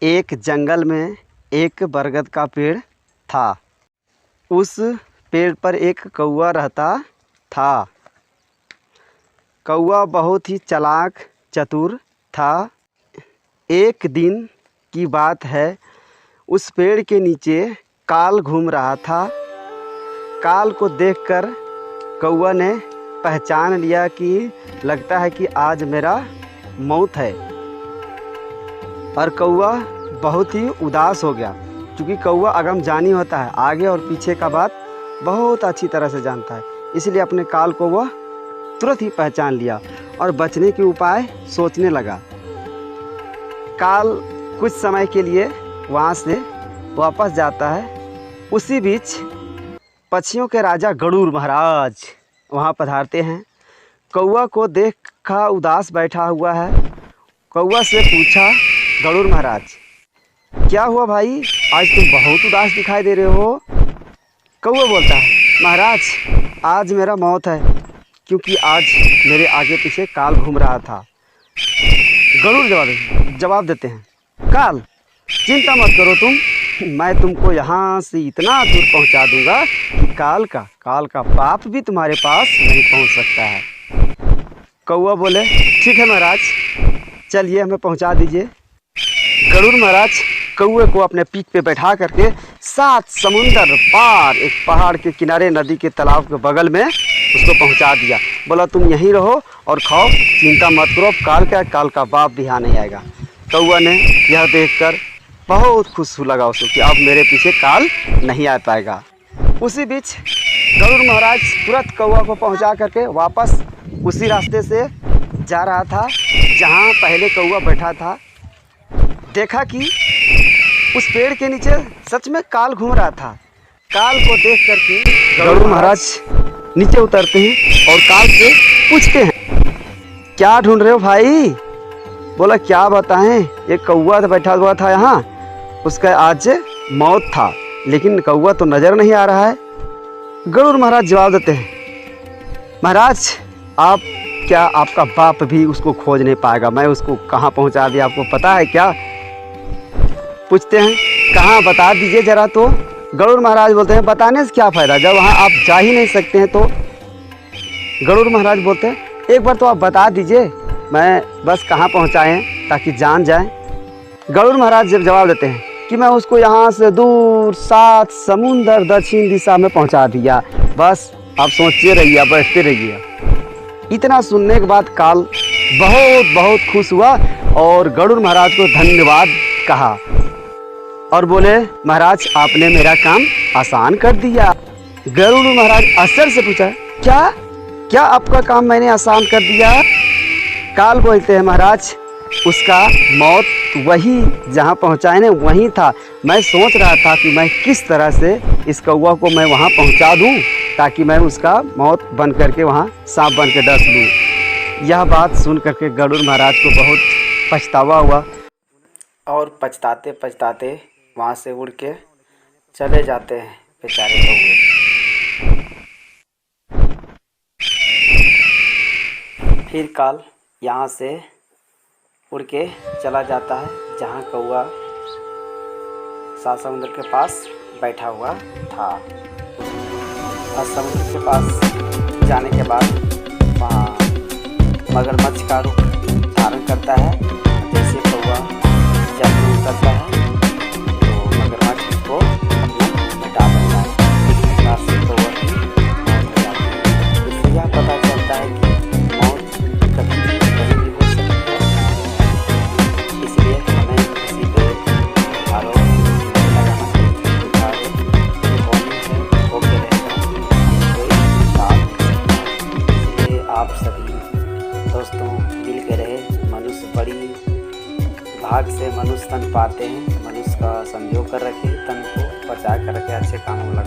एक जंगल में एक बरगद का पेड़ था। उस पेड़ पर एक कौवा रहता था। कौवा बहुत ही चालाक चतुर था। एक दिन की बात है, उस पेड़ के नीचे काल घूम रहा था। काल को देखकर कौवा ने पहचान लिया कि लगता है कि आज मेरा मौत है। और कौवा बहुत ही उदास हो गया, क्योंकि कौवा अगमजानी होता है, आगे और पीछे का बात बहुत अच्छी तरह से जानता है। इसलिए अपने काल को वह तुरंत ही पहचान लिया और बचने के उपाय सोचने लगा। काल कुछ समय के लिए वहाँ से वापस जाता है। उसी बीच पक्षियों के राजा गरुड़ महाराज वहाँ पधारते हैं। कौवा को देखा उदास बैठा हुआ है। कौवा से पूछा, गरुड़ महाराज क्या हुआ भाई, आज तुम बहुत उदास दिखाई दे रहे हो। कौवा बोलता है, महाराज आज मेरा मौत है, क्योंकि आज मेरे आगे पीछे काल घूम रहा था। गरुड़ जवाब देते हैं, काल चिंता मत करो तुम, मैं तुमको यहाँ से इतना दूर पहुँचा दूंगा कि काल का पाप भी तुम्हारे पास नहीं पहुँच सकता है। कौवा बोले, ठीक है महाराज, चलिए हमें पहुँचा दीजिए। गरुड़ महाराज कौवे को अपने पीठ पे बैठा करके 7 समुंदर पार एक पहाड़ के किनारे नदी के तालाब के बगल में उसको पहुंचा दिया। बोला तुम यहीं रहो और खाओ, चिंता मत करो, काल का बाप भी यहाँ नहीं आएगा। कौवा ने यह देखकर बहुत खुश लगा उसको कि अब मेरे पीछे काल नहीं आ पाएगा। उसी बीच गरुड़ महाराज तुरंत कौवा को पहुँचा करके वापस उसी रास्ते से जा रहा था जहाँ पहले कौवा बैठा था। देखा कि उस पेड़ के नीचे सच में काल घूम रहा था। काल को देख करके गरुड़ महाराज नीचे उतरते हैं और काल से पूछते हैं, क्या ढूंढ रहे हो भाई। बोला क्या बताएं, एक कौवा बैठा हुआ था यहाँ, उसका आज मौत था, लेकिन कौवा तो नज़र नहीं आ रहा है। गरुड़ महाराज जवाब देते हैं, महाराज आपका बाप भी उसको खोज नहीं पाएगा, मैं उसको कहाँ पहुँचा दिया आपको पता है क्या। पूछते हैं, कहाँ बता दीजिए ज़रा। तो गरुड़ महाराज बोलते हैं, बताने से क्या फ़ायदा, जब वहाँ आप जा ही नहीं सकते हैं। तो गरुड़ महाराज बोलते हैं, एक बार तो आप बता दीजिए, मैं बस कहाँ पहुँचाएँ ताकि जान जाए। गरुड़ महाराज जब जवाब देते हैं कि मैं उसको यहाँ से दूर 7 समुंदर दक्षिण दिशा में पहुँचा दिया, बस आप सोचते रहिए, बैठते रहिए। इतना सुनने के बाद काल बहुत खुश हुआ और गरुड़ महाराज को धन्यवाद कहा और बोले, महाराज आपने मेरा काम आसान कर दिया। गरुड़ महाराज आश्चर्य से पूछा, क्या आपका काम मैंने आसान कर दिया। काल बोलते हैं, महाराज उसका मौत वही जहाँ पहुँचाए ने वहीं था। मैं सोच रहा था कि मैं किस तरह से इस कौवा को मैं वहाँ पहुँचा दूँ ताकि मैं उसका मौत बन करके वहाँ सांप बन के डस लूँ। यह बात सुन करके गरुड़ महाराज को बहुत पछतावा हुआ और पछताते वहाँ से उड़ के चले जाते हैं बेचारे कौवे। फिर काल यहाँ से उड़ के चला जाता है जहाँ कौवा 7 समुद्र के पास बैठा हुआ था। और समुद्र के पास जाने के बाद वहाँ मगरमच्छ का रूप धारण करता है। जैसे कौवा जल में उतरता है तो मगरमच्छ उसको मिटा देता है। इस प्रकार से कौवा की मौत हो जाती है। इससे यह पता चलता है कि मौत कभी भी हो सकती है। इसलिए हमें किसी पे आरोप लगाना चाहिए। होके रहेगा, कोई बात नहीं। इसलिए आप सभी दोस्तों मिल के रहे। मनुष्य बड़ी भाग से मनुष्य तन पाते हैं। मनुष्य का संजो कर रखे, तन को बचा कर रखे, अच्छे कामों में लगा।